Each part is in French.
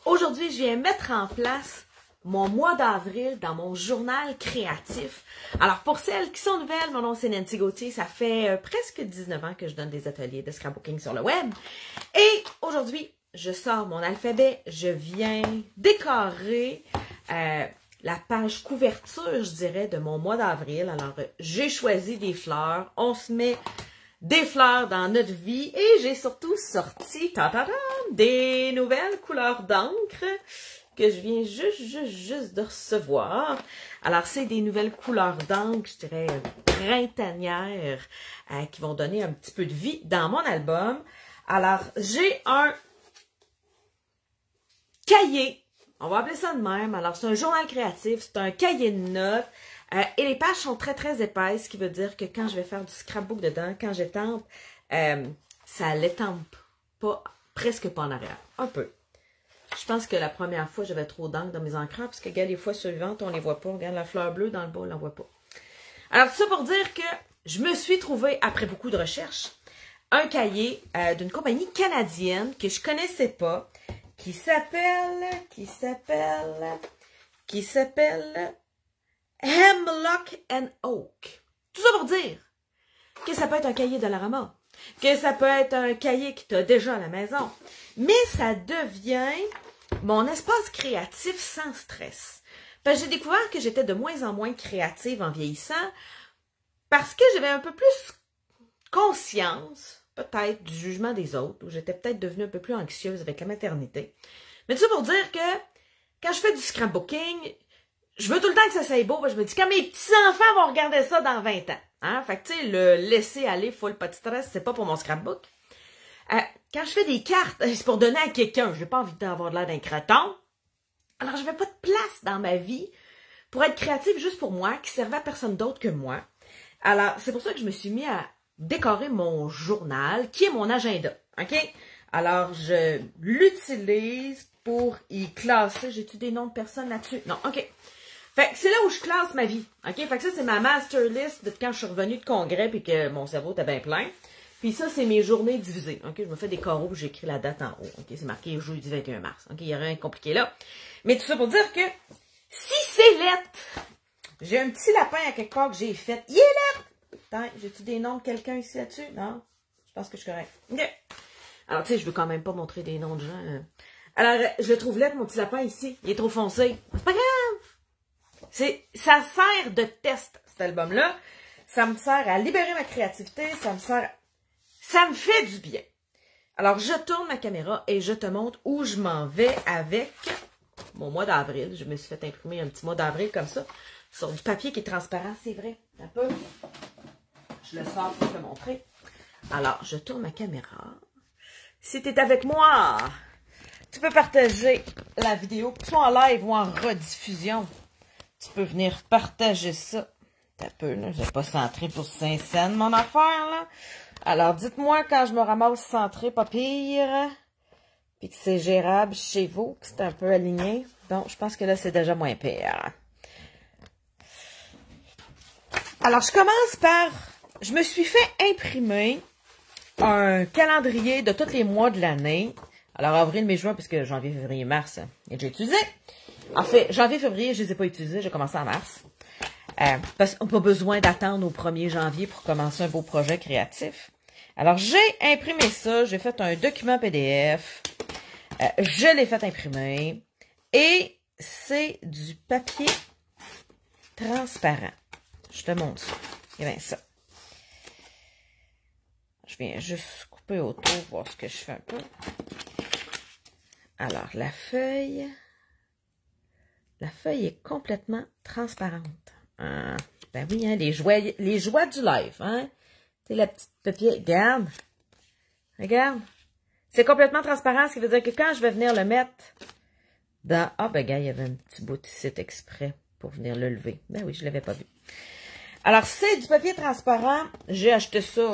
Aujourd'hui, je viens mettre en place mon mois d'avril dans mon journal créatif. Alors, pour celles qui sont nouvelles, mon nom c'est Nancy Gauthier. Ça fait presque 19 ans que je donne des ateliers de scrapbooking sur le web. Et aujourd'hui, je sors mon alphabet. Je viens décorer la page couverture, je dirais, de mon mois d'avril. Alors, j'ai choisi des fleurs. On se met des fleurs dans notre vie et j'ai surtout sorti des nouvelles couleurs d'encre que je viens juste de recevoir. Alors, c'est des nouvelles couleurs d'encre, je dirais, printanières, qui vont donner un petit peu de vie dans mon album. Alors, j'ai un cahier, on va appeler ça de même. Alors, c'est un journal créatif, c'est un cahier de notes. Et les pages sont très épaisses, ce qui veut dire que quand je vais faire du scrapbook dedans, quand j'étampe, ça l'étampe pas, presque pas en arrière, un peu. Je pense que la première fois, j'avais trop d'encre dans mes encreurs, parce que, regarde, les fois suivantes, on les voit pas. Regarde, la fleur bleue dans le bas, on la voit pas. Alors, tout ça pour dire que je me suis trouvée, après beaucoup de recherches, un cahier d'une compagnie canadienne que je connaissais pas, qui s'appelle Hemlock and Oak. Tout ça pour dire que ça peut être un cahier de l'Arama, que ça peut être un cahier que tu as déjà à la maison, mais ça devient mon espace créatif sans stress. Parce que j'ai découvert que j'étais de moins en moins créative en vieillissant parce que j'avais un peu plus conscience, peut-être, du jugement des autres, où j'étais peut-être devenue un peu plus anxieuse avec la maternité. Mais tout ça pour dire que quand je fais du scrapbooking, je veux tout le temps que ça soit beau. Je me dis, quand mes petits-enfants vont regarder ça dans 20 ans. Hein? Fait que, tu sais, le laisser aller full pas de stress, c'est pas pour mon scrapbook. Quand je fais des cartes, c'est pour donner à quelqu'un. J'ai pas envie d'avoir l'air d'un creton. Alors, je n'avais pas de place dans ma vie pour être créative juste pour moi, qui servait à personne d'autre que moi. Alors, c'est pour ça que je me suis mis à décorer mon journal, qui est mon agenda. OK? Alors, je l'utilise pour y classer. J'ai-tu des noms de personnes là-dessus? Non, OK. Fait que c'est là où je classe ma vie. OK? Fait que ça, c'est ma master list de quand je suis revenue de congrès puis que mon cerveau était bien plein. Puis ça, c'est mes journées divisées. OK? Je me fais des carreaux où j'écris la date en haut. OK? C'est marqué jeudi 21 mars. OK? Il n'y a rien de compliqué là. Mais tout ça pour dire que si c'est lettre, j'ai un petit lapin à quelque part que j'ai fait. Il est lettre! Attends, j'ai-tu des noms de quelqu'un ici là-dessus? Non? Je pense que je suis correct. OK. Alors, tu sais, je veux quand même pas montrer des noms de gens. Alors, je le trouve lettre, mon petit lapin ici. Il est trop foncé. C'est pas grave! Ça sert de test, cet album-là. Ça me sert à libérer ma créativité. Ça me fait du bien. Alors, je tourne ma caméra et je te montre où je m'en vais avec mon mois d'avril. Je me suis fait imprimer un petit mois d'avril comme ça, sur du papier qui est transparent, c'est vrai. Un peu. Je le sors pour te montrer. Alors, je tourne ma caméra. Si tu es avec moi, tu peux partager la vidéo, que ce soit en live ou en rediffusion. Tu peux venir partager ça. T'as peu, là. J'ai pas centré pour Saint-Saëns, mon affaire, là. Alors, dites-moi quand je me ramasse centré, pas pire. Puis que c'est gérable chez vous, que c'est un peu aligné. Donc, je pense que là, c'est déjà moins pire. Alors, je commence par... Je me suis fait imprimer un calendrier de tous les mois de l'année. Alors, avril, mai, juin, puisque janvier, février, mars, et j'ai utilisé. En fait, janvier, février, je ne les ai pas utilisés. J'ai commencé en mars. Parce qu'on n'a pas besoin d'attendre au 1er janvier pour commencer un beau projet créatif. Alors, j'ai imprimé ça. J'ai fait un document PDF. Je l'ai fait imprimer. Et c'est du papier transparent. Je te montre ça. Et bien ça. Je viens juste couper autour, voir ce que je fais un peu. Alors, la feuille est complètement transparente. Ben oui, hein, les joies du live, hein. C'est la petite papier. Regarde. Regarde. C'est complètement transparent, ce qui veut dire que quand je vais venir le mettre dans... Ah, ben, gars, il y avait un petit bout ici exprès pour venir le lever. Ben oui, je ne l'avais pas vu. Alors, c'est du papier transparent. J'ai acheté ça...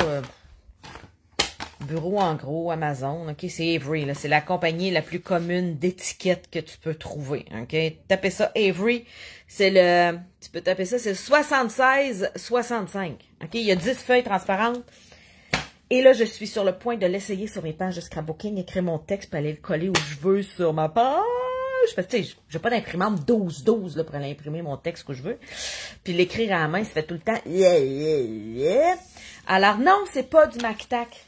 Bureau en gros, Amazon, ok, c'est Avery, là, c'est la compagnie la plus commune d'étiquettes que tu peux trouver, ok, tapez ça Avery, tu peux taper ça, c'est 76-65, ok, il y a 10 feuilles transparentes, et là, je suis sur le point de l'essayer sur mes pages de scrapbooking, écrire mon texte, pour aller le coller où je veux sur ma page, touche, parce que tu sais, j'ai pas d'imprimante 12-12 là, pour aller imprimer mon texte que je veux. Puis l'écrire à la main, ça fait tout le temps. Alors non, c'est pas du Mactac.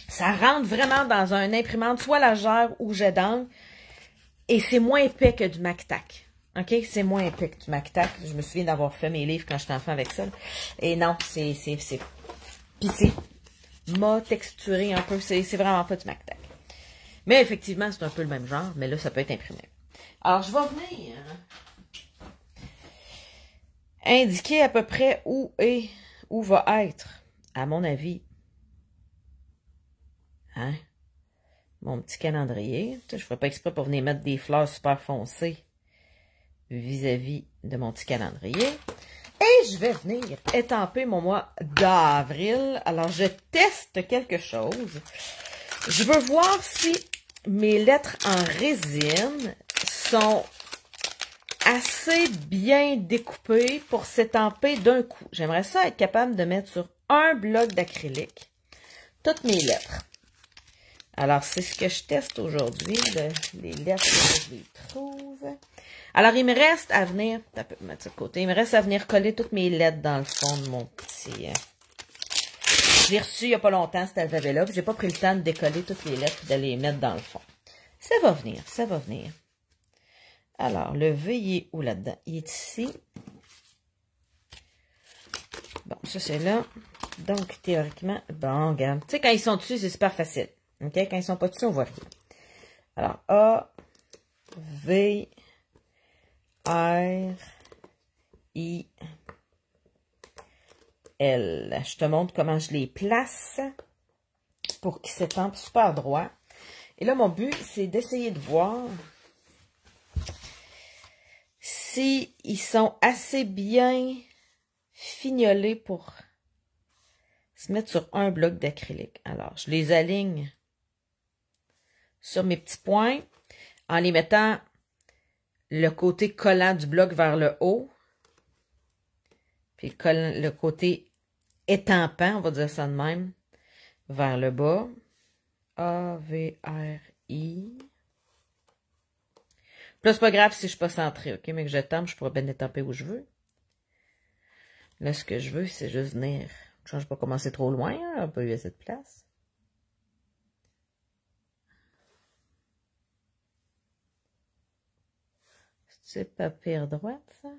Ça rentre vraiment dans un imprimante, soit légère ou jet d'encre. Et c'est moins épais que du Mactac. OK? C'est moins épais que du Mactac. Je me souviens d'avoir fait mes livres quand j'étais enfant avec ça. Et non, c'est pissé. M'a texturé un peu. C'est vraiment pas du Mactac. Mais effectivement, c'est un peu le même genre. Mais là, ça peut être imprimé. Alors, je vais venir indiquer à peu près où va être, à mon avis, hein, mon petit calendrier. Je ne ferai pas exprès pour venir mettre des fleurs super foncées vis-à-vis de mon petit calendrier. Et je vais venir étamper mon mois d'avril. Alors, je teste quelque chose. Je veux voir si mes lettres en résine sont assez bien découpées pour s'étamper d'un coup. J'aimerais ça être capable de mettre sur un bloc d'acrylique toutes mes lettres. Alors, c'est ce que je teste aujourd'hui, les lettres que je les trouve. Alors, il me reste à venir, un peu mettre ça de côté, il me reste à venir coller toutes mes lettres dans le fond de mon petit... Je l'ai reçu il n'y a pas longtemps, cet alphabet-là, puis j'ai pas pris le temps de décoller toutes les lettres et de les mettre dans le fond. Ça va venir, ça va venir. Alors, le V, il est où là-dedans? Il est ici. Bon, ça c'est là. Donc, théoriquement, bon, regarde. Tu sais, quand ils sont dessus, c'est super facile. OK? Quand ils sont pas dessus, on voit rien. Alors, A, V, R, I, L. Je te montre comment je les place pour qu'ils s'étampent super droit. Et là, mon but, c'est d'essayer de voir si ils sont assez bien fignolés pour se mettre sur un bloc d'acrylique. Alors, je les aligne sur mes petits points en les mettant le côté collant du bloc vers le haut, puis le côté étampant, on va dire ça de même, vers le bas. A, V, R, I. Là, c'est pas grave si je suis pas centrée, OK? Mais que je tampe, je pourrais bien étamper où je veux. Là, ce que je veux, c'est juste venir. Je ne vais pas commencer trop loin, hein? On n'a pas eu assez de place. C'est pas pire droite, ça?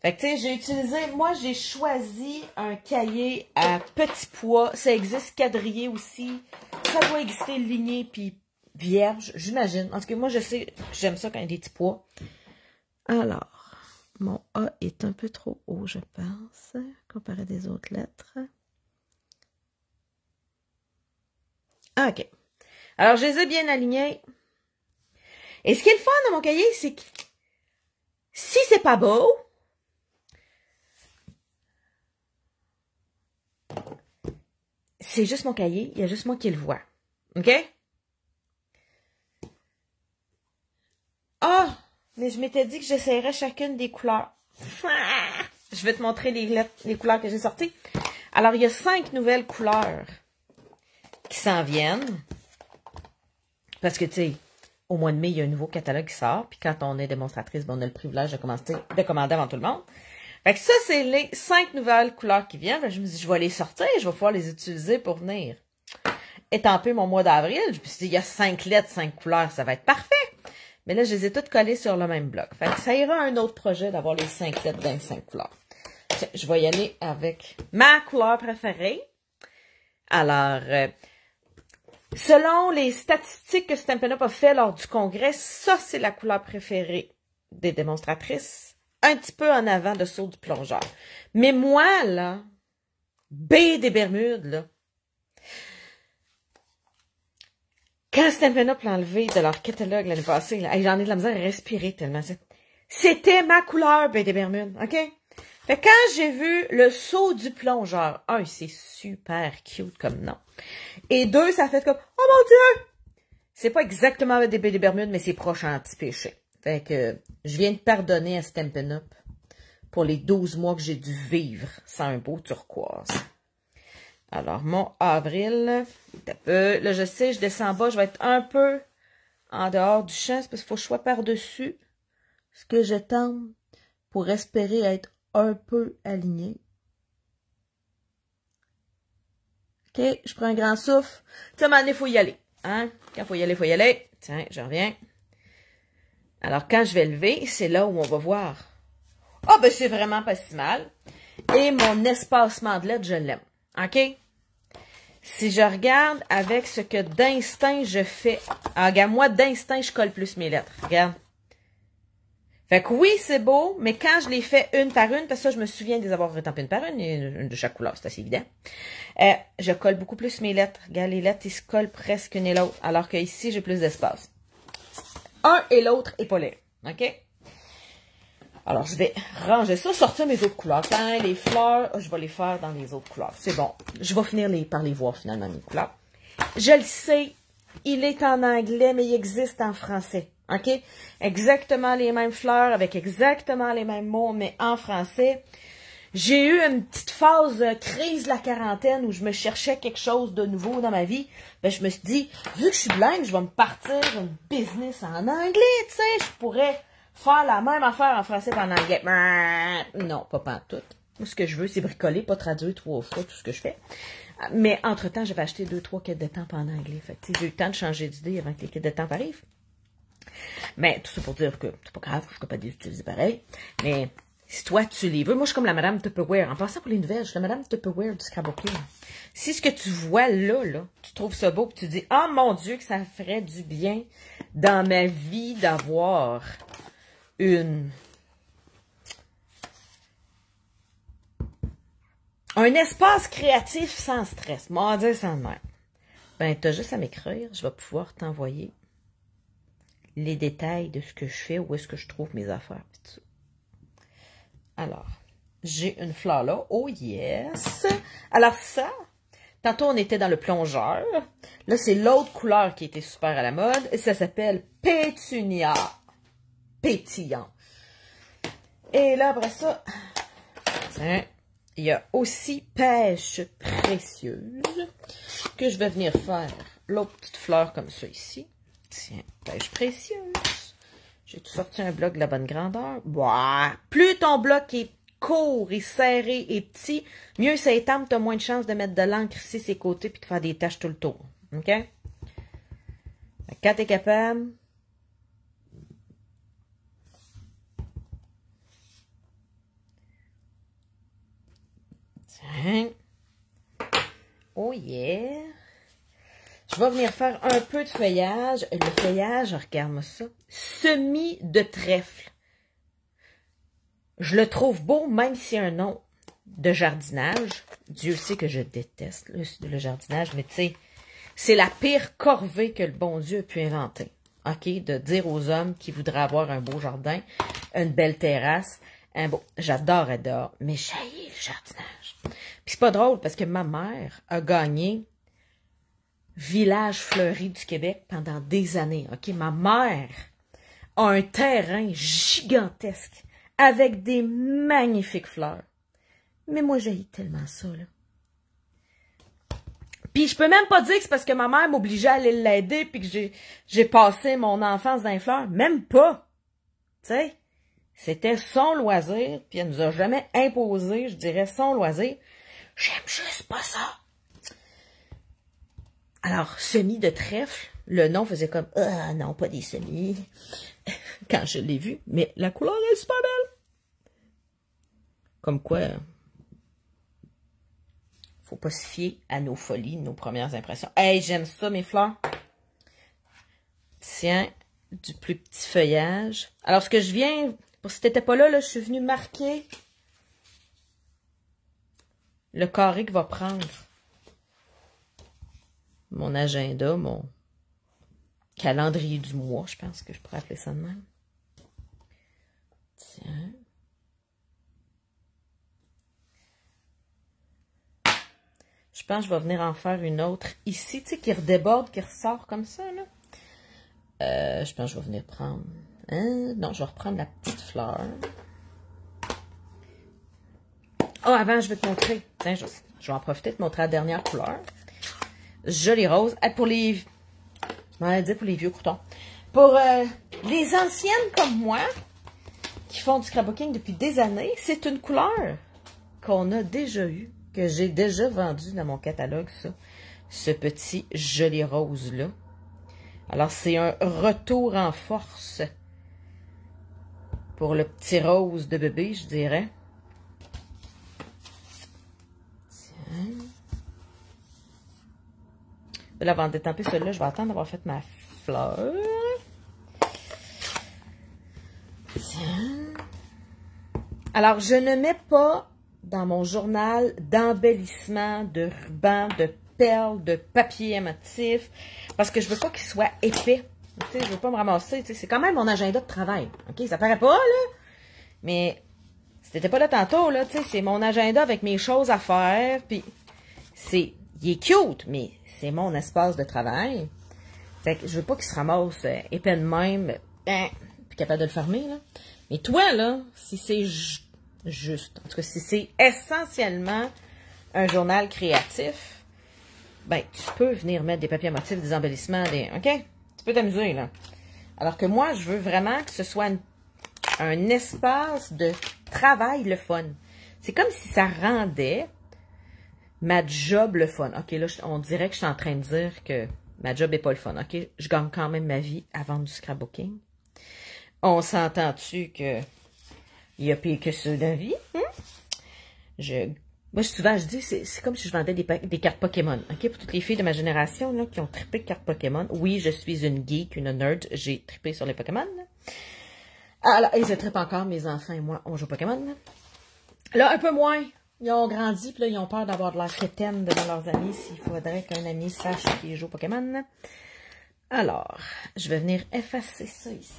Fait que, tu sais, j'ai utilisé, moi, j'ai choisi un cahier à petit pois. Ça existe quadrillé aussi. Ça doit exister ligné puis vierge, j'imagine. En tout cas, moi, je sais que j'aime ça quand il y a des petits pois. Alors, mon A est un peu trop haut, je pense, comparé à des autres lettres. Ah, OK. Alors, je les ai bien alignés. Et ce qui est le fun de mon cahier, c'est que si c'est pas beau, c'est juste mon cahier, il y a juste moi qui le vois. OK? Ah! Mais je m'étais dit que j'essayerais chacune des couleurs. Je vais te montrer les couleurs que j'ai sorties. Alors, il y a 5 nouvelles couleurs qui s'en viennent. Parce que, tu sais, au mois de mai, il y a un nouveau catalogue qui sort. Puis quand on est démonstratrice, on a le privilège de commander avant tout le monde. Fait que ça, c'est les 5 nouvelles couleurs qui viennent. Je me dis, je vais les sortir, je vais pouvoir les utiliser pour venir étamper mon mois d'avril. Je me suis dit, il y a 5 lettres, 5 couleurs, ça va être parfait. Mais là, je les ai toutes collées sur le même bloc. Fait que ça ira un autre projet d'avoir les 5 lettres dans les 5 couleurs. Je vais y aller avec ma couleur préférée. Alors, selon les statistiques que Stampin' Up a fait lors du congrès, ça, c'est la couleur préférée des démonstratrices. Un petit peu en avant de Saut du plongeur. Mais moi, là, B des Bermudes, là, quand Stampin' Up l'a enlevé de leur catalogue l'année passée, j'en ai de la misère à respirer tellement. C'était ma couleur B des Bermudes, OK? Fait que quand j'ai vu le Saut du plongeur, c'est super cute comme nom. Et 2, ça fait comme, oh mon Dieu! C'est pas exactement des B des Bermudes, mais c'est proche anti-péché. Fait que je viens de pardonner à Stampin' Up pour les 12 mois que j'ai dû vivre sans un beau turquoise. Alors, mon avril, là, je sais, je descends bas, je vais être un peu en dehors du champ, c'est parce qu'il faut que je sois par-dessus ce que je tente pour espérer être un peu aligné. OK, je prends un grand souffle. Tu sais, à un moment donné, il faut y aller. Hein? Quand il faut y aller, il faut y aller. Tiens, je reviens. Alors, quand je vais lever, c'est là où on va voir. Ah, ben, c'est vraiment pas si mal. Et mon espacement de lettres, je l'aime. OK? Si je regarde avec ce que d'instinct je fais. Ah, regarde, moi, d'instinct, je colle plus mes lettres. Regarde. Fait que oui, c'est beau, mais quand je les fais une par une, parce que ça, je me souviens de les avoir retampées une par une de chaque couleur, c'est assez évident. Je colle beaucoup plus mes lettres. Regarde, les lettres, ils se collent presque une et l'autre, alors que ici, j'ai plus d'espace. Un et l'autre est pas laid. OK? Alors, je vais ranger ça, sortir mes autres couleurs. Quand les fleurs, je vais les faire dans les autres couleurs. C'est bon. Je vais finir par les voir, finalement, mes couleurs. Je le sais, il est en anglais, mais il existe en français. OK? Exactement les mêmes fleurs, avec exactement les mêmes mots, mais en français. J'ai eu une petite phase crise de la quarantaine où je me cherchais quelque chose de nouveau dans ma vie. Ben, je me suis dit, vu que je suis bilingue, je vais me partir une business en anglais, tu sais. Je pourrais faire la même affaire en français et en anglais. Non, pas pantoute. Moi, ce que je veux, c'est bricoler, pas traduire 3 fois tout ce que je fais. Mais entre-temps, j'avais acheté 2-3 quêtes de temps en anglais. Fait que j'ai eu le temps de changer d'idée avant que les quêtes de temps arrivent. Mais tout ça pour dire que c'est pas grave, je suis capable de les utiliser pareil. Mais si toi, tu les veux, moi, je suis comme la Madame Tupperware. En passant pour les nouvelles, je suis la Madame Tupperware du scrapbooking. Si ce que tu vois là, tu trouves ça beau, puis tu dis, oh mon Dieu, que ça ferait du bien dans ma vie d'avoir un espace créatif sans stress. Moi, dire sans même. Ben, t'as juste à m'écrire, je vais pouvoir t'envoyer les détails de ce que je fais, où est-ce que je trouve mes affaires. Alors, j'ai une fleur là. Oh yes! Alors ça, tantôt on était dans le plongeur. Là, c'est l'autre couleur qui était super à la mode. Et ça s'appelle Pétunia. Pétillant. Et là, après ça, tiens, il y a aussi Pêche précieuse que je vais venir faire. L'autre petite fleur comme ça ici. Tiens, Pêche précieuse. J'ai tout sorti un bloc de la bonne grandeur. Bah, plus ton bloc est court et serré et petit, mieux ça étampe, tu as moins de chances de mettre de l'encre ici, ses côtés, puis de faire des taches tout le tour. OK? Quand tu es capable, tiens. Oh yeah! Je vais venir faire un peu de feuillage. Le feuillage, regarde-moi ça. Semis de trèfle. Je le trouve beau, même s'il y a un nom de jardinage. Dieu sait que je déteste le jardinage, mais tu sais, c'est la pire corvée que le bon Dieu a pu inventer. OK? De dire aux hommes qui voudraient avoir un beau jardin, une belle terrasse, un beau... J'adore, mais j'haïs le jardinage. Puis c'est pas drôle parce que ma mère a gagné Village fleuri du Québec pendant des années. OK? Ma mère a un terrain gigantesque avec des magnifiques fleurs. Mais moi, j'haïs tellement ça, là. Puis je peux même pas dire que c'est parce que ma mère m'obligeait à aller l'aider puis que j'ai passé mon enfance dans les fleurs. Même pas. Tu sais? C'était son loisir, puis elle nous a jamais imposé, je dirais, son loisir. J'aime juste pas ça. Alors, semis de trèfle, le nom faisait comme, ah non, pas des semis, quand je l'ai vu, mais la couleur est super belle. Comme quoi, faut pas se fier à nos folies, nos premières impressions. Hey, j'aime ça, mes fleurs. Tiens, du plus petit feuillage. Alors, ce que je viens, pour si t'étais pas là, je suis venue marquer le carré que va prendre mon agenda, mon calendrier du mois, je pense que je pourrais appeler ça de même. Tiens. Je pense que je vais venir en faire une autre ici, tu sais, qui redéborde, qui ressort comme ça, là. Je pense que je vais venir prendre... Hein? Non, je vais reprendre la petite fleur. Oh, avant, je vais te montrer. Tiens, Je vais en profiter de montrer la dernière couleur. Jolie rose. Pour les... On va dire pour les vieux croutons. Pour les anciennes comme moi, qui font du scrapbooking depuis des années, c'est une couleur qu'on a déjà eue, que j'ai déjà vendu dans mon catalogue, ça. Ce petit joli rose-là. Alors, c'est un retour en force pour le petit rose de bébé, je dirais. Tiens. Là, avant de détamper celui-là, je vais attendre d'avoir fait ma fleur. Tiens. Alors, je ne mets pas dans mon journal d'embellissement, de ruban, de perles, de papier émotif, parce que je veux pas qu'il soit épais. Tu sais, je veux pas me ramasser. Tu sais, c'est quand même mon agenda de travail. OK? Ça paraît pas, là. Mais si t'étais pas là tantôt, là, tu sais, c'est mon agenda avec mes choses à faire. Puis, il est cute, mais c'est mon espace de travail. Fait que je veux pas qu'il se ramasse épais de même, puis capable de le fermer, là. Mais toi, là, si c'est juste, en tout cas, si c'est essentiellement un journal créatif, ben, tu peux venir mettre des papiers motifs, des embellissements, OK? Tu peux t'amuser, là. Alors que moi, je veux vraiment que ce soit un espace de travail le fun. C'est comme si ça rendait ma job le fun. OK, là, on dirait que je suis en train de dire que ma job n'est pas le fun. OK, je gagne quand même ma vie à vendre du scrapbooking. On s'entend-tu que il y a pire que ça dans la vie? Moi, souvent, je dis, c'est comme si je vendais des cartes Pokémon. OK, pour toutes les filles de ma génération là, qui ont trippé de cartes Pokémon. Oui, je suis une geek, une nerd. J'ai trippé sur les Pokémon. Là. Alors, et je trippe encore, mes enfants et moi, on joue Pokémon. Là, un peu moins. Ils ont grandi, puis là, ils ont peur d'avoir de l'air crétaine devant leurs amis s'il faudrait qu'un ami sache qu'ils jouent Pokémon. Alors, je vais venir effacer ça ici.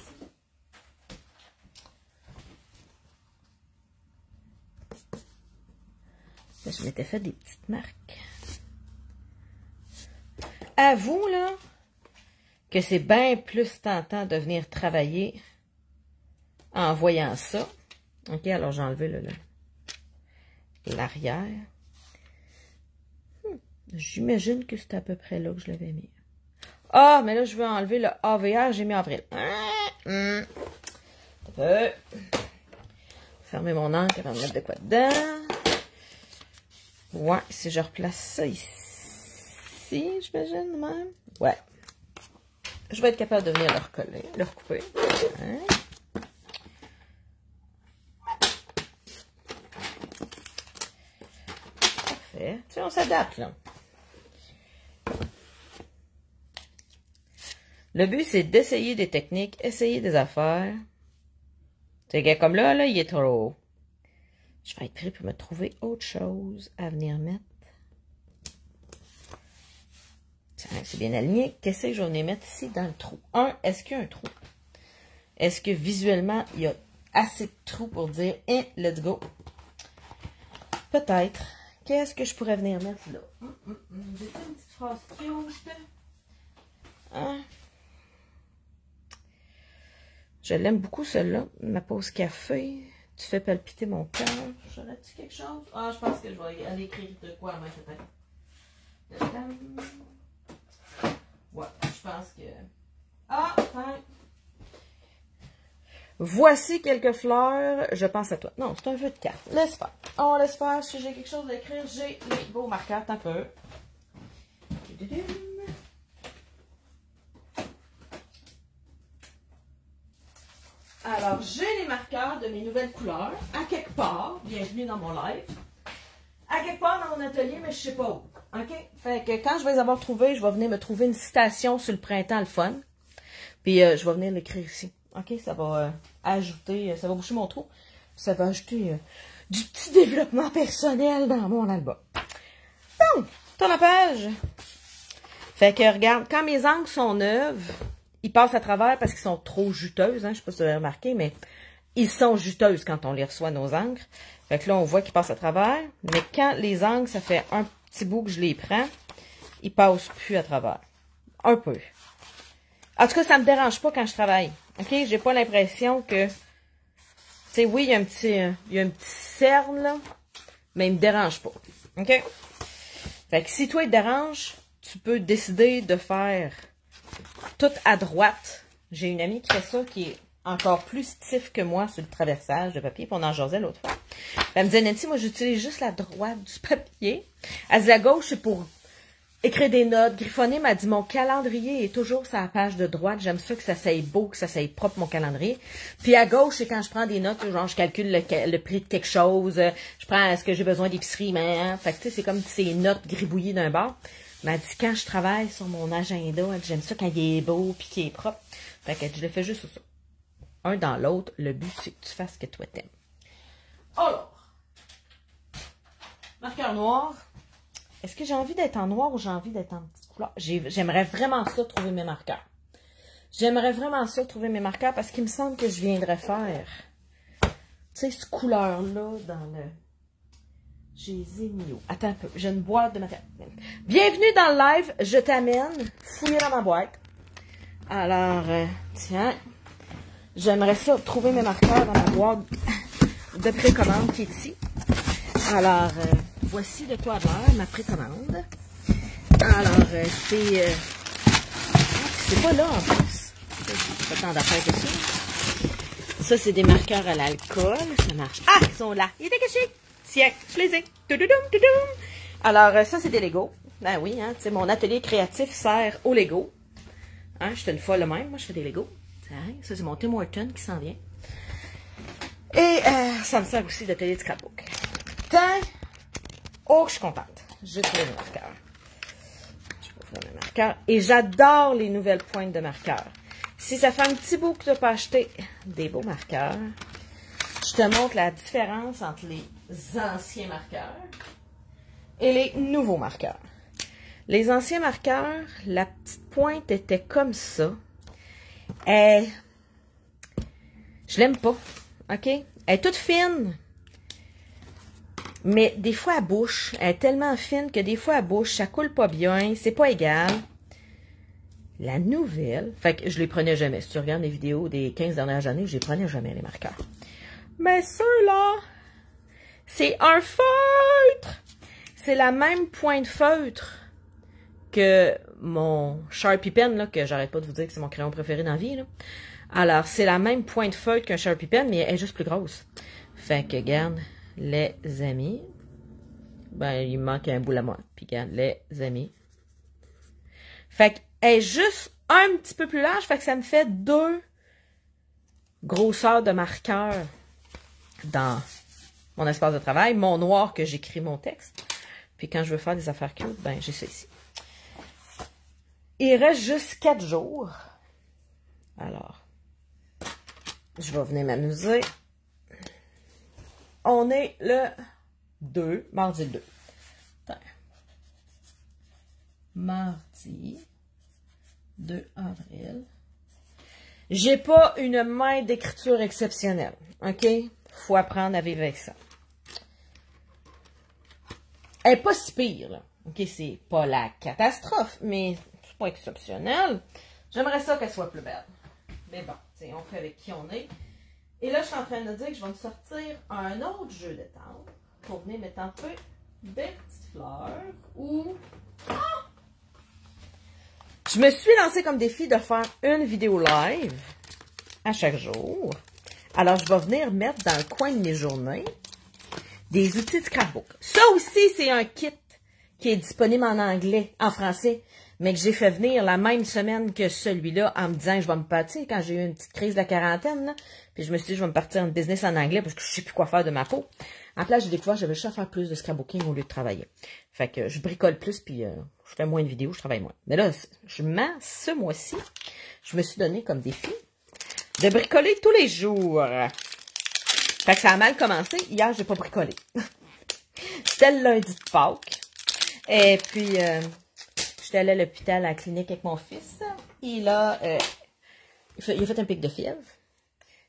Là, je m'étais fait des petites marques. Avoue, là, que c'est bien plus tentant de venir travailler en voyant ça. OK, alors j'ai enlevé l'arrière. J'imagine que c'est à peu près là que je l'avais mis. Ah, mais là, je veux enlever le AVR, j'ai mis avril. Fermer mon encre avant de mettre de quoi dedans. Ouais, si je replace ça ici, j'imagine même. Ouais. Je vais être capable de venir le recoller, le recouper. Hein? Parfait. Tu sais, on s'adapte, là. Le but, c'est d'essayer des techniques, essayer des affaires. Tu sais, comme là, il est trop haut. Je vais être prêt pour me trouver autre chose à venir mettre. Tiens, c'est bien aligné. Qu'est-ce que je vais venir mettre ici dans le trou? Est-ce qu'il y a un trou? Est-ce que visuellement, il y a assez de trous pour dire « let's go ». Peut-être. Qu'est-ce que je pourrais venir mettre là? J'ai une petite phrase cute. Hein? Je l'aime beaucoup, celle-là. Ma pause café. Tu fais palpiter mon cœur. J'aurais-tu quelque chose? Ah, je pense que je vais aller écrire de quoi à main, peut-être. Ouais, je pense que... Ah, enfin. Voici quelques fleurs. Je pense à toi. Non, c'est un vœu de carte. Laisse faire. On laisse faire. Si j'ai quelque chose à écrire, j'ai les beaux marqueurs. Tant peu. Alors, j'ai les marqueurs de mes nouvelles couleurs, à quelque part, bienvenue dans mon live, à quelque part dans mon atelier, mais je sais pas où, OK? Fait que quand je vais les avoir trouvés, je vais venir me trouver une citation sur le printemps, le fun, puis je vais venir l'écrire ici, OK? Ça va ajouter, ça va boucher mon trou, ça va ajouter du petit développement personnel dans mon album. Donc, tourne la page. Fait que, regarde, quand mes encres sont neuves, ils passent à travers parce qu'ils sont trop juteuses. Hein, je ne sais pas si vous avez remarqué, mais ils sont juteuses quand on les reçoit, nos encres. Fait que là, on voit qu'ils passent à travers. Mais quand les encres, ça fait un petit bout que je les prends, ils passent plus à travers. Un peu. En tout cas, ça ne me dérange pas quand je travaille. OK? J'ai pas l'impression que... Tu sais, oui, il y a un petit cerne, là, mais il me dérange pas. OK? Fait que si toi, il te dérange, tu peux décider de faire tout à droite. J'ai une amie qui fait ça, qui est encore plus stiff que moi sur le traversage de papier, puis on en jasait l'autre fois. Elle me disait, Nancy, moi, j'utilise juste la droite du papier. Elle dit, la gauche, c'est pour écrire des notes, griffonner. M'a dit, mon calendrier est toujours sur la page de droite. J'aime ça que ça soit beau, que ça soit propre, mon calendrier. Puis à gauche, c'est quand je prends des notes, genre, je calcule le prix de quelque chose, je prends ce que j'ai besoin d'épicerie, mais, hein. Fait que, tu sais, c'est comme ces notes gribouillées d'un bord. M'a dit, quand je travaille sur mon agenda, j'aime ça quand il est beau puis qu'il est propre. Fait que je le fais juste sur ça. Un dans l'autre, le but, c'est que tu fasses ce que toi t'aimes. Alors, marqueur noir. Est-ce que j'ai envie d'être en noir ou j'ai envie d'être en petite couleur? J'aimerais vraiment ça, trouver mes marqueurs. J'aimerais vraiment ça, trouver mes marqueurs, parce qu'il me semble que je viendrais faire, tu sais, cette couleur-là dans le... J'ai les ai mis où? Attends un peu, j'ai une boîte de matériel. Bienvenue dans le live, je t'amène fouiller dans ma boîte. Alors, tiens, j'aimerais ça, trouver mes marqueurs dans ma boîte de précommande qui est ici. Alors, voici de quoi avoir ma précommande. Alors, c'est pas là en plus. Pas tant d'affaires que ça. Ça, c'est des marqueurs à l'alcool. Ça marche. Ah, ils sont là. Ils étaient cachés. Tiens, je les ai. Toudoum, toudoum. Alors, ça, c'est des Legos. Ben oui, hein, tu sais, mon atelier créatif sert aux Legos. Hein, je te le fais le même. Moi, je fais des Legos. Ça, c'est mon Tim Horton qui s'en vient. Et ça me sert aussi d'atelier de scrapbook. Tiens. Oh, je suis contente. Je trouve mes marqueurs. Je vais ouvrir mes marqueurs. Et j'adore les nouvelles pointes de marqueurs. Si ça fait un petit bout que tu n'as pas acheté des beaux marqueurs, je te montre la différence entre les anciens marqueurs et les nouveaux marqueurs. Les anciens marqueurs, la petite pointe était comme ça. Je l'aime pas. OK? Elle est toute fine. Mais des fois, elle bouche. Elle est tellement fine que des fois, elle bouche. Ça coule pas bien. C'est pas égal. La nouvelle... Fait que je les prenais jamais. Si tu regardes les vidéos des 15 dernières années, je les prenais jamais, les marqueurs. Mais ceux-là, c'est un feutre! C'est la même pointe feutre que mon Sharpie Pen, là, que j'arrête pas de vous dire que c'est mon crayon préféré dans la vie, là. Alors, c'est la même pointe feutre qu'un Sharpie Pen, mais elle est juste plus grosse. Fait que, regarde, les amis. Ben, il me manque un bout à moi. Puis, regarde, les amis. Fait qu'elle est juste un petit peu plus large. Fait que ça me fait 2 grosseurs de marqueur dans mon espace de travail. Mon noir que j'écris mon texte. Puis quand je veux faire des affaires cute, ben j'ai ça ici. Il reste juste 4 jours. Alors, je vais venir m'amuser. On est le 2, mardi le 2. Attends. Mardi 2 avril. J'ai pas une main d'écriture exceptionnelle. OK? Faut apprendre à vivre avec ça. Elle est pas si pire, là. OK, c'est pas la catastrophe, mais c'est pas exceptionnel. J'aimerais ça qu'elle soit plus belle. Mais bon, on fait avec qui on est. Et là, je suis en train de dire que je vais me sortir un autre jeu de temps pour venir mettre un peu de petites fleurs ou... Ah! Je me suis lancée comme défi de faire une vidéo live à chaque jour. Alors, je vais venir mettre dans le coin de mes journées des outils de scrapbook. Ça aussi, c'est un kit qui est disponible en anglais, en français, mais que j'ai fait venir la même semaine que celui-là en me disant que je vais me partir quand j'ai eu une petite crise de la quarantaine. Là, puis je me suis dit, je vais me partir en business en anglais parce que je sais plus quoi faire de ma peau. En place, j'ai découvert que j'avais juste à faire plus de scrapbooking au lieu de travailler. Fait que je bricole plus, puis je fais moins de vidéos, je travaille moins. Mais là, ce mois-ci, je me suis donné comme défi de bricoler tous les jours. Fait que ça a mal commencé. Hier, j'ai pas bricolé. C'était le lundi de Pâques. Et puis, j'étais allée à l'hôpital, à la clinique avec mon fils. Et là, il a fait un pic de fièvre.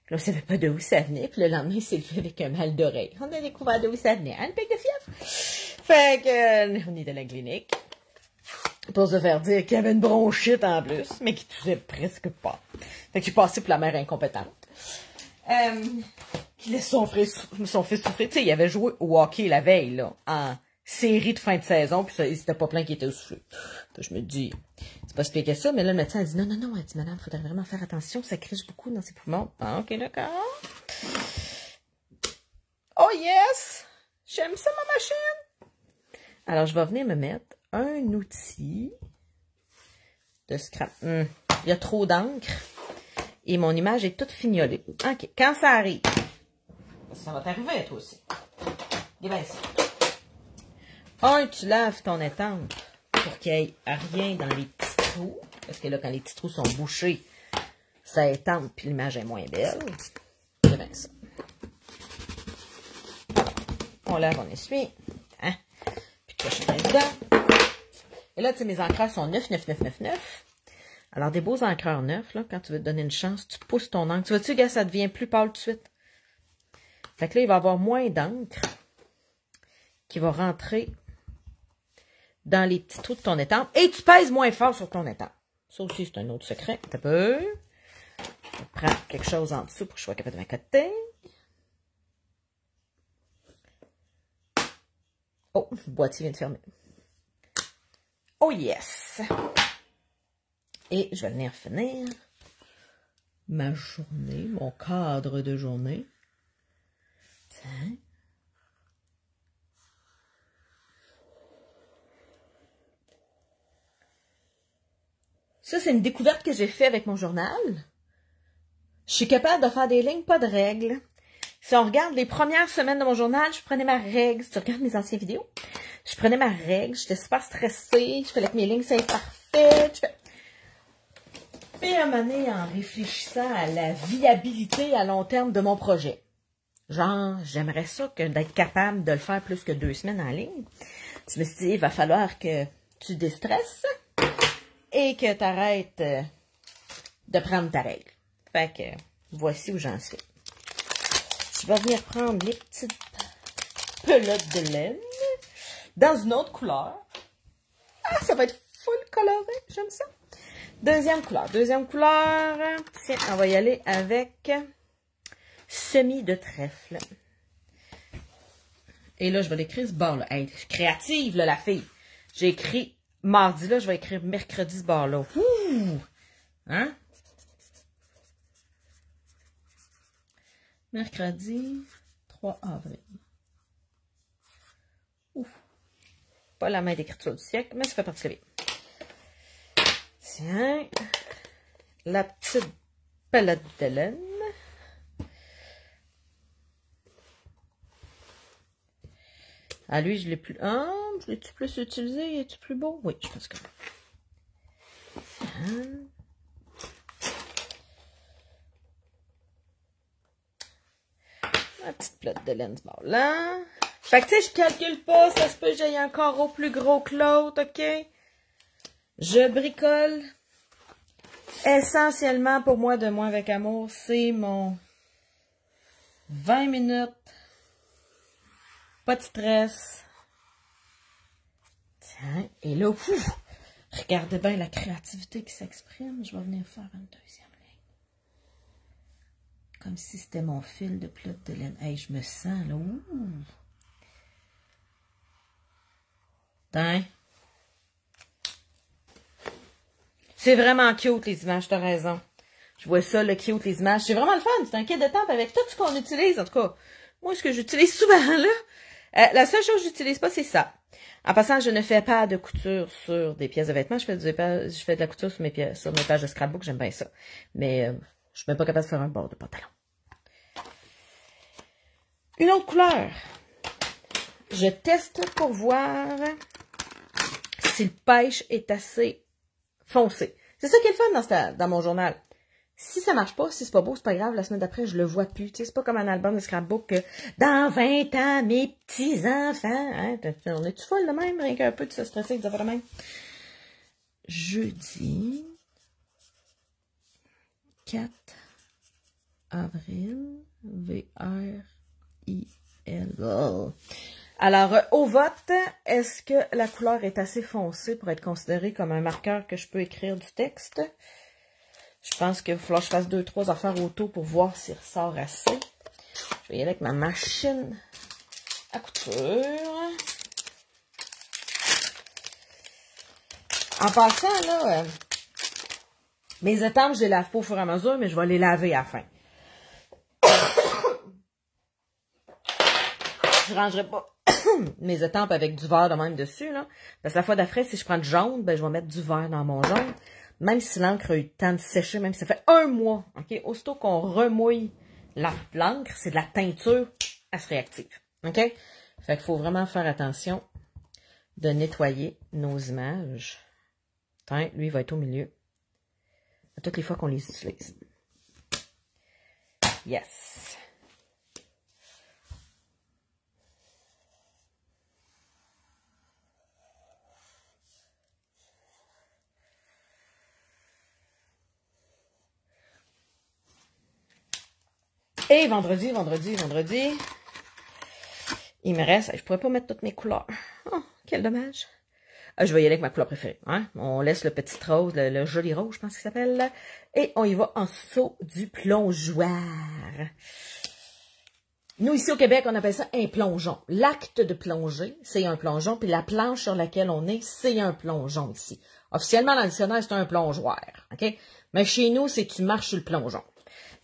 Là, on ne savait pas d'où ça venait. Puis le lendemain, il s'est levé avec un mal d'oreille. On a découvert d'où ça venait. Un pic de fièvre. Fait que, on est à la clinique. Pour se faire dire qu'il y avait une bronchite en plus, mais qui touchait presque pas. Fait que j'ai passé pour la mère incompétente. Qui laisse son fils souffrir. Tu sais, il avait joué au hockey la veille, là, en série de fin de saison, puis ça, c'était pas plein qui était essoufflé. Je me dis, c'est pas expliqué ça, mais là, le médecin a dit, non, elle dit, madame, il faudrait vraiment faire attention, ça criche beaucoup dans ses poumons. Ah, ok, d'accord. Oh yes! J'aime ça, ma machine! Alors, je vais venir me mettre un outil de scrap. Il y a trop d'encre et mon image est toute fignolée. Ok, quand ça arrive, ça va t'arriver, toi aussi. Eh bien, ça. Tu laves ton étampe pour qu'il n'y ait rien dans les petits trous. Parce que là, quand les petits trous sont bouchés, ça étampe puis l'image est moins belle. Eh bien, ça. On lave, on essuie. Hein? Puis tu coches dedans. Et là, tu sais, mes encreurs sont 9. Alors, des beaux encreurs neufs, là, quand tu veux te donner une chance, tu pousses ton encre. Tu vois-tu, gars, ça devient plus pâle tout de suite. Fait que là, il va y avoir moins d'encre qui va rentrer dans les petits trous de ton étampe. Et tu pèses moins fort sur ton étampe. Ça aussi, c'est un autre secret. Un peu. Je prends quelque chose en dessous pour que je sois capable de m'accoter. Oh, le boîtier vient de fermer. Oh yes! Et je vais venir finir ma journée, mon cadre de journée. Tiens. Ça, c'est une découverte que j'ai faite avec mon journal. Je suis capable de faire des lignes, pas de règles. Si on regarde les premières semaines de mon journal, je prenais ma règle. Si tu regardes mes anciennes vidéos, je prenais ma règle. J'étais super stressée. Je fallait que mes lignes soient parfaites. Puis à un moment donné, en réfléchissant à la viabilité à long terme de mon projet. Genre, j'aimerais ça d'être capable de le faire plus que 2 semaines en ligne. Je me suis dit, il va falloir que tu déstresses et que tu arrêtes de prendre ta règle. Fait que voici où j'en suis. Je vais venir prendre les petites pelotes de laine dans une autre couleur. Ah, ça va être full coloré. J'aime ça. Deuxième couleur. Tiens, on va y aller avec semis de trèfle. Et là, je vais l'écrire ce bord-là. Hey, je suis créative, là, la fille. J'ai écrit mardi, là, je vais écrire mercredi ce bord-là. Ouh! Hein? Mercredi 3 avril. Ouf. Pas la main d'écriture du siècle, mais ça fait partie de la vie. Tiens. La petite palette de laine. Ah, lui, je l'ai plus... Ah, je l'ai-tu plus utilisé? Est-tu plus beau? Oui, je pense que... Tiens. Ma petite plate de laine du bord là. Fait que tu sais, je calcule pas, ça se peut que j'aille un carreau plus gros que l'autre, ok? Je bricole. Essentiellement, pour moi, de moi avec amour, c'est mon 20 minutes. Pas de stress. Tiens, et là, ouf, regardez bien la créativité qui s'exprime. Je vais venir faire une deuxième ligne. Comme si c'était mon fil de pelote de laine. Hey, je me sens là. Ouh. Tiens. C'est vraiment cute, les images, t'as raison. Je vois ça, le cute, les images. C'est vraiment le fun. C'est un kit de temple avec tout ce qu'on utilise, en tout cas. Moi, ce que j'utilise souvent, là, la seule chose que j'utilise pas, c'est ça. En passant, je ne fais pas de couture sur des pièces de vêtements. Je fais de la couture sur mes pages de scrapbook. J'aime bien ça. Mais je suis même pas capable de faire un bord de pantalon. Une autre couleur. Je teste pour voir si le pêche est assez foncé. C'est ça qui est le fun dans mon journal. Si ça marche pas, si c'est pas beau, c'est pas grave, la semaine d'après, je le vois plus. Tu sais, c'est pas comme un album de scrapbook que dans 20 ans, mes petits-enfants, hein, on est-tu folle de même, rien qu'un peu de se stresser, de dire même. Jeudi 4 avril, V-R-I-L. Oh. Alors, au vote, est-ce que la couleur est assez foncée pour être considérée comme un marqueur que je peux écrire du texte? Je pense qu'il va falloir que je fasse 2-3 affaires autour pour voir s'il ressort assez. Je vais y aller avec ma machine à couture. En passant, là, mes étampes, je les lave pas au fur et à mesure, mais je vais les laver à la fin. Je rangerai pas mes étampes avec du vert de même dessus, là. Parce que la fois d'après, si je prends du jaune, ben, je vais mettre du vert dans mon jaune. Même si l'encre a eu le temps de sécher, même si ça fait 1 mois, OK? Aussitôt qu'on remouille l'encre, c'est de la teinture, elle se réactive, OK? Fait qu'il faut vraiment faire attention de nettoyer nos images. Tiens, lui, il va être au milieu. À toutes les fois qu'on les utilise. Yes! Et vendredi, il me reste, je pourrais pas mettre toutes mes couleurs. Oh, quel dommage. Je vais y aller avec ma couleur préférée. Hein? On laisse le petit rose, le joli rose, je pense qu'il s'appelle. Et on y va en saut du plongeoir. Nous, ici au Québec, on appelle ça un plongeon. L'acte de plonger, c'est un plongeon. Puis la planche sur laquelle on est, c'est un plongeon ici. Officiellement, dans le dictionnaire, c'est un plongeoir. OK? Mais chez nous, c'est tu marches sur le plongeon.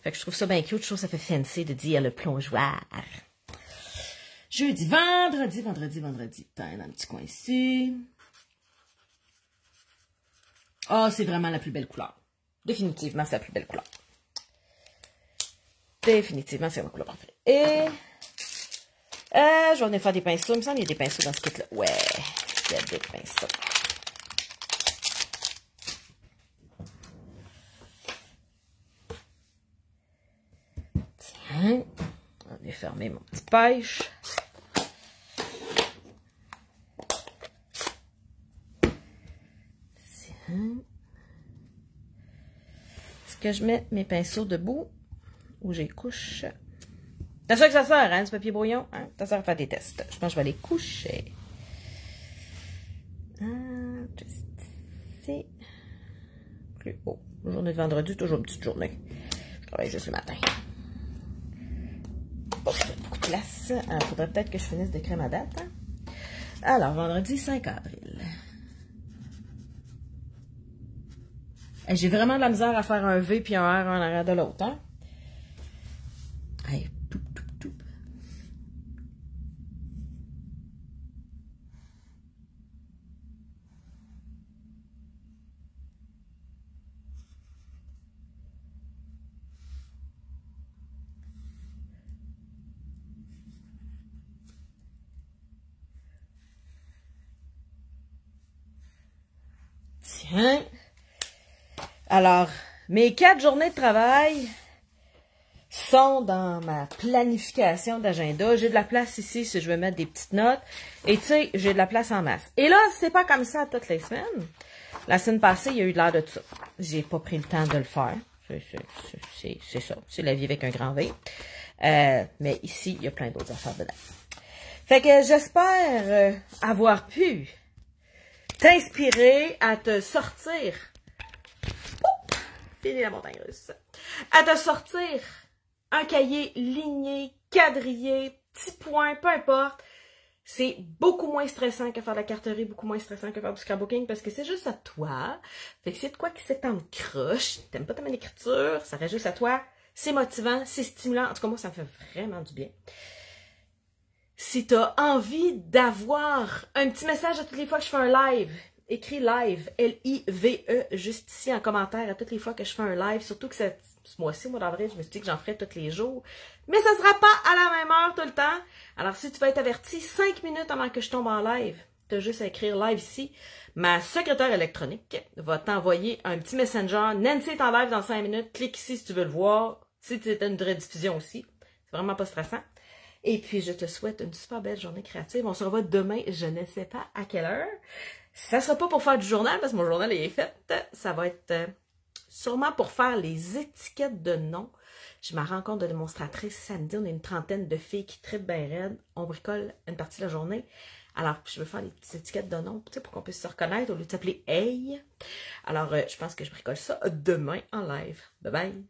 Fait que je trouve ça bien cute. Je trouve que ça fait fancy de dire le plongeoir. Jeudi, vendredi. Dans un petit coin ici. Ah, c'est vraiment la plus belle couleur. Définitivement, c'est la plus belle couleur. Définitivement, c'est ma couleur préférée. Et je vais venir faire des pinceaux. Il me semble qu'il y a des pinceaux dans ce kit-là. Ouais, il y a des pinceaux. Tiens, on va fermer mon petit pêche. Tiens. Est-ce que je mets mes pinceaux debout ou j'ai couche? C'est ça que ça sert, hein, ce papier brouillon? Hein? Ça sert à faire des tests. Je pense que je vais les coucher. Juste ici. Plus haut. Journée de vendredi, toujours une petite journée. Je travaille juste le matin. Bon, j'ai beaucoup de place. Il faudrait peut-être que je finisse d'écrire ma date. Hein? Alors, vendredi 5 avril. J'ai vraiment de la misère à faire un V puis un R en arrière de l'autre. Hein? Hey, toup. Tiens. Alors, mes 4 journées de travail sont dans ma planification d'agenda. J'ai de la place ici si je veux mettre des petites notes. Et tu sais, j'ai de la place en masse. Et là, c'est pas comme ça toutes les semaines. La semaine passée, il y a eu de l'air de ça. J'ai pas pris le temps de le faire. C'est ça. C'est la vie avec un grand V. Mais ici, il y a plein d'autres affaires dedans. Fait que j'espère avoir pu t'inspirer à te sortir. Fini la montagne russe. À te sortir un cahier ligné, quadrillé, petit point, peu importe. C'est beaucoup moins stressant que faire de la carterie, beaucoup moins stressant que faire du scrapbooking parce que c'est juste à toi. Fait que c'est de quoi qui s'est en croche. T'aimes pas ta main d'écriture, ça reste juste à toi. C'est motivant, c'est stimulant. En tout cas, moi, ça me fait vraiment du bien. Si t'as envie d'avoir un petit message à toutes les fois que je fais un live, écris live, L-I-V-E, juste ici en commentaire à toutes les fois que je fais un live, surtout que ce mois-ci, au mois d'avril, je me suis dit que j'en ferais tous les jours, mais ça sera pas à la même heure tout le temps. Alors si tu veux être averti 5 minutes avant que je tombe en live, tu as juste à écrire live ici. Ma secrétaire électronique va t'envoyer un petit messenger. Nancy est en live dans 5 minutes, clique ici si tu veux le voir, si tu es une rediffusion aussi, c'est vraiment pas stressant. Et puis, je te souhaite une super belle journée créative. On se revoit demain, je ne sais pas à quelle heure. Ça sera pas pour faire du journal, parce que mon journal est fait. Ça va être sûrement pour faire les étiquettes de noms. Je ma rencontre de démonstratrice samedi. On est une trentaine de filles qui trippent bien raide. On bricole une partie de la journée. Alors, je veux faire les petites étiquettes de noms, tu sais, pour qu'on puisse se reconnaître au lieu de s'appeler Hey. Alors, je pense que je bricole ça demain en live. Bye bye!